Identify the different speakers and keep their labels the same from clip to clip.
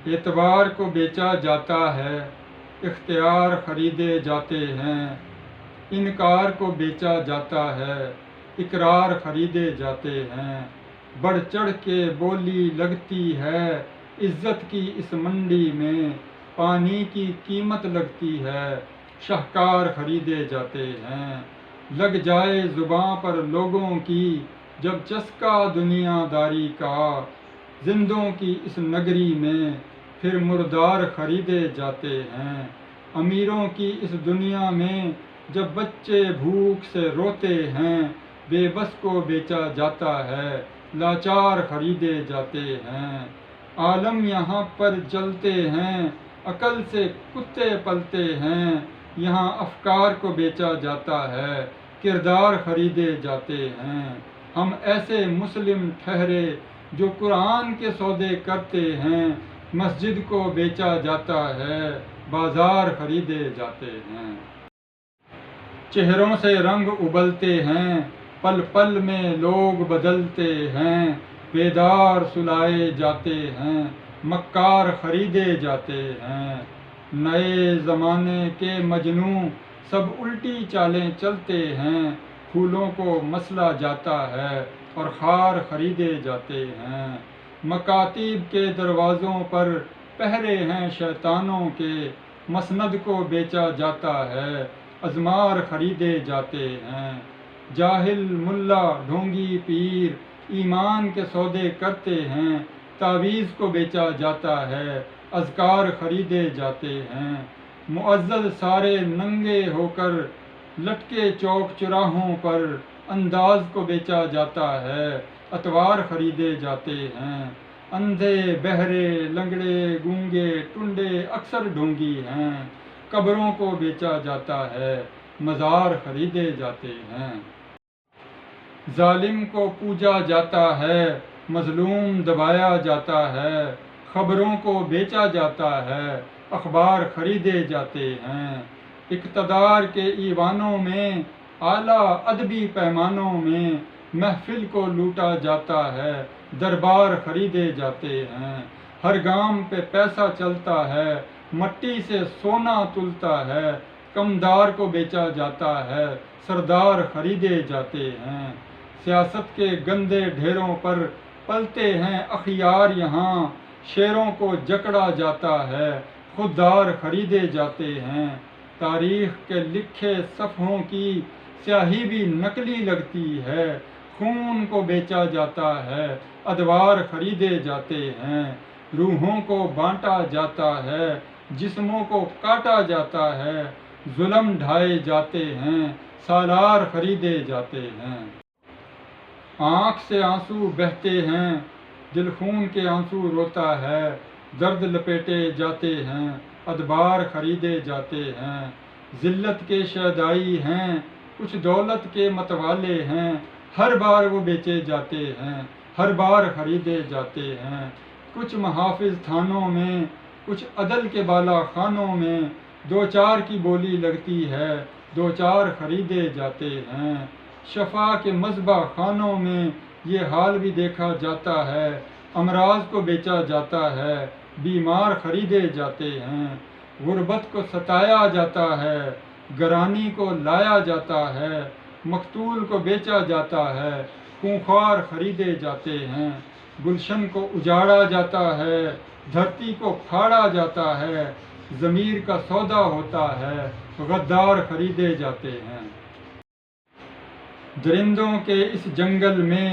Speaker 1: اعتبار کو بیچا جاتا ہے، اختیار خریدے جاتے ہیں، انکار کو بیچا جاتا ہے، اقرار خریدے جاتے ہیں، بڑھ چڑھ کے بولی لگتی ہے، عزت کی اس منڈی میں پانی کی قیمت لگتی ہے، شاہکار خریدے جاتے ہیں، لگ جائے زباں پر لوگوں کی جب چسکا دنیا داری کا، زندوں کی اس نگری میں پھر مردار خریدے جاتے ہیں، امیروں کی اس دنیا میں جب بچے بھوک سے روتے ہیں، بے بس کو بیچا جاتا ہے، لاچار خریدے جاتے ہیں، عالم یہاں پر چلتے ہیں، عقل سے کتے پلتے ہیں، یہاں افکار کو بیچا جاتا ہے، کردار خریدے جاتے ہیں، ہم ایسے مسلم ٹھہرے جو قرآن کے سودے کرتے ہیں، مسجد کو بیچا جاتا ہے، بازار خریدے جاتے ہیں، چہروں سے رنگ ابلتے ہیں، پل پل میں لوگ بدلتے ہیں، بیدار سلائے جاتے ہیں، مکار خریدے جاتے ہیں، نئے زمانے کے مجنوں سب الٹی چالیں چلتے ہیں، پھولوں کو مسلا جاتا ہے اور خار خریدے جاتے ہیں، مکاتب کے دروازوں پر پہرے ہیں شیطانوں کے، مسند کو بیچا جاتا ہے، ازمار خریدے جاتے ہیں، جاہل ملا ڈھونگی پیر ایمان کے سودے کرتے ہیں، تعویذ کو بیچا جاتا ہے، اذکار خریدے جاتے ہیں، معزز سارے ننگے ہو کر لٹکے چوک چراہوں پر، انداز کو بیچا جاتا ہے، اتوار خریدے جاتے ہیں، اندھے بہرے لنگڑے گونگے ٹنڈے اکثر ڈھونگی ہیں، قبروں کو بیچا جاتا ہے، مزار خریدے جاتے ہیں، ظالم کو پوجا جاتا ہے، مظلوم دبایا جاتا ہے، خبروں کو بیچا جاتا ہے، اخبار خریدے جاتے ہیں، اقتدار کے ایوانوں میں اعلیٰ ادبی پیمانوں میں محفل کو لوٹا جاتا ہے، دربار خریدے جاتے ہیں، ہر گام پہ پیسہ چلتا ہے، مٹی سے سونا تلتا ہے، کمدار کو بیچا جاتا ہے، سردار خریدے جاتے ہیں، سیاست کے گندے ڈھیروں پر پلتے ہیں اخیار یہاں، شیروں کو جکڑا جاتا ہے، خوددار خریدے جاتے ہیں، تاریخ کے لکھے صفحوں کی سیاہی بھی نقلی لگتی ہے، خون کو بیچا جاتا ہے، ادوار خریدے جاتے ہیں، روحوں کو بانٹا جاتا ہے، جسموں کو کاٹا جاتا ہے، ظلم ڈھائے جاتے ہیں، سالار خریدے جاتے ہیں، آنکھ سے آنسو بہتے ہیں، دل خون کے آنسو روتا ہے، درد لپیٹے جاتے ہیں، ادبار خریدے جاتے ہیں، ذلت کے شیدائی ہیں، کچھ دولت کے متوالے ہیں، ہر بار وہ بیچے جاتے ہیں، ہر بار خریدے جاتے ہیں، کچھ محافظ تھانوں میں، کچھ عدل کے بالا خانوں میں، دو چار کی بولی لگتی ہے، دو چار خریدے جاتے ہیں، شفا کے مذبح خانوں میں یہ حال بھی دیکھا جاتا ہے، امراض کو بیچا جاتا ہے، بیمار خریدے جاتے ہیں، غربت کو ستایا جاتا ہے، گرانی کو لایا جاتا ہے، مقتول کو بیچا جاتا ہے، خونخوار خریدے جاتے ہیں، گلشن کو اجاڑا جاتا ہے، دھرتی کو پھاڑا جاتا ہے، ضمیر کا سودا ہوتا ہے، غدار خریدے جاتے ہیں، درندوں کے اس جنگل میں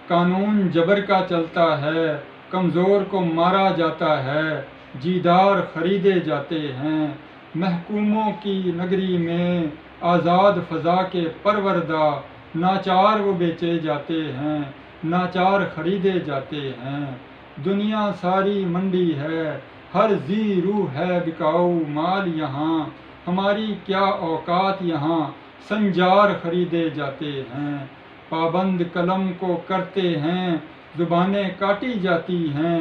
Speaker 1: قانون جبر کا چلتا ہے، کمزور کو مارا جاتا ہے، جیدار خریدے جاتے ہیں، محکوموں کی نگری میں آزاد فضا کے پروردہ، ناچار وہ بیچے جاتے ہیں، ناچار خریدے جاتے ہیں، دنیا ساری منڈی ہے، ہر ذی روح ہے بکاؤ مال یہاں، ہماری کیا اوقات یہاں، سنجار خریدے جاتے ہیں، پابند قلم کو کرتے ہیں، زبانیں کاٹی جاتی ہیں،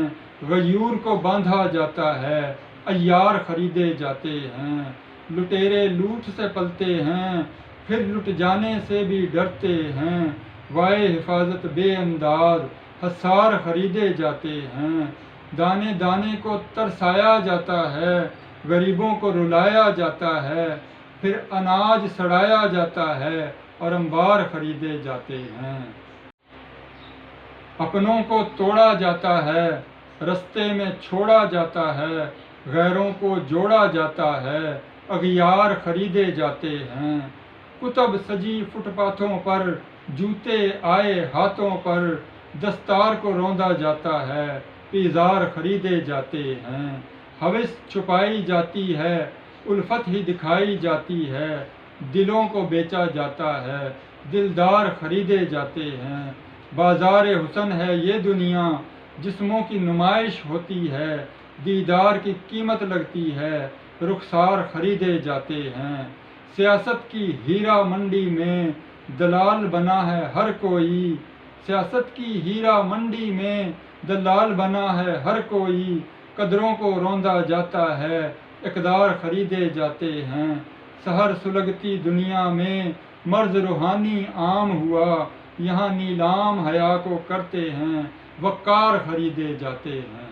Speaker 1: غیور کو باندھا جاتا ہے، عیار خریدے جاتے ہیں، لٹیرے لوٹ سے پلتے ہیں، پھر لٹ جانے سے بھی ڈرتے ہیں، وائے حفاظت بے انداز حصار خریدے جاتے ہیں، دانے دانے کو ترسایا جاتا ہے، غریبوں کو رلایا جاتا ہے، پھر اناج سڑایا جاتا ہے اور انبار خریدے جاتے ہیں۔ اپنوں کو توڑا جاتا ہے، رستے میں چھوڑا جاتا ہے، غیروں کو جوڑا جاتا ہے، اغیار خریدے جاتے ہیں۔ کتب سجی فٹ پاتھوں پر، جوتے آئے ہاتھوں پر، دستار کو روندا جاتا ہے، پیزار خریدے جاتے ہیں۔ ہوس چھپائی جاتی ہے، الفت ہی دکھائی جاتی ہے، دلوں کو بیچا جاتا ہے، دلدار خریدے جاتے ہیں۔ بازار حسن ہے یہ دنیا، جسموں کی نمائش ہوتی ہے، دیدار کی قیمت لگتی ہے، رخسار خریدے جاتے ہیں۔ سیاست کی ہیرا منڈی میں دلال بنا ہے ہر کوئی، سیاست کی ہیرا منڈی میں دلال بنا ہے ہر کوئی، قدروں کو روندا جاتا ہے، اقدار خریدے جاتے ہیں۔ سحر سلگتی دنیا میں مرض روحانی عام ہوا، یہاں نیلام حیا کو کرتے ہیں، وقار خریدے جاتے ہیں۔